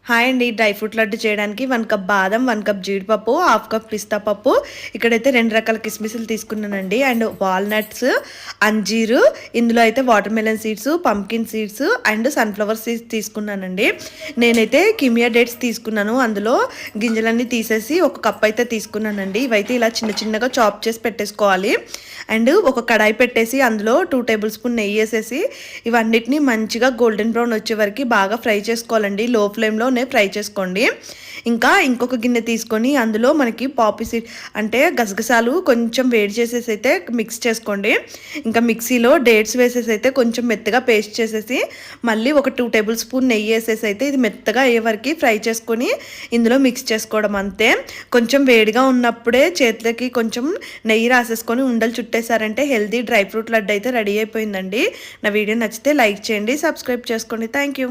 Hi అండి. Dry fruit laddu చేయడానికి 1 cup బాదం, 1 కప్ జీడిపప్పు, హాఫ్ కప్ పిస్తా పప్పు, ఇక్కడైతే 2 రకాల కిస్మిస్లు తీసుకున్నానండి. అండ్ వాల్నట్స్, అంజీరు, ఇందులో అయితే water melon seeds, pumpkin seeds and sunflower seeds తీసుకున్నానండి. నేనైతే కిమియా డేట్స్ తీసుకున్నాను. అందులో గింజలన్నీ తీసేసి ఒక కప్ అయితే తీసుకున్నానండి. ఇవైతే ఇలా చిన్న చిన్నగా చాప్ చేసి పెట్టేసుకోవాలి. అండ్ ఒక కడాయి పెట్టేసి అందులో 2 టేబుల్ స్పూన్ నెయ్యి వేసేసి ఇవన్నిటిని మంచిగా గోల్డెన్ బ్రౌన్ వచ్చే వరకు బాగా ఫ్రై చేసుకోవాలండి. లో ఫ్లేమ్లోనే ఫ్రై చేసుకోండి. ఇంకా ఇంకొక గిన్నె తీసుకొని అందులో మనకి పాపీ సీడ్ అంటే గసగసాలు కొంచెం వేడి చేసేసి అయితే మిక్స్ చేసుకోండి. ఇంకా మిక్సీలో డేట్స్ వేసేసి అయితే కొంచెం మెత్తగా పేస్ట్ చేసేసి మళ్ళీ ఒక 2 టేబుల్ స్పూన్ నెయ్యి వేసేసి అయితే ఇది మెత్తగా అయ్యే వరకు ఫ్రై చేసుకొని ఇందులో మిక్స్ చేసుకోవడం అంతే. కొంచెం వేడిగా ఉన్నప్పుడే చేతులకి కొంచెం నెయ్యి రాసేసుకొని ఉండలు చుట్టేసారంటే హెల్దీ డ్రై ఫ్రూట్ లడ్డు అయితే రెడీ అయిపోయిందండి. నా వీడియో నచ్చితే లైక్ చేయండి, సబ్స్క్రైబ్ చేసుకోండి. Thank you.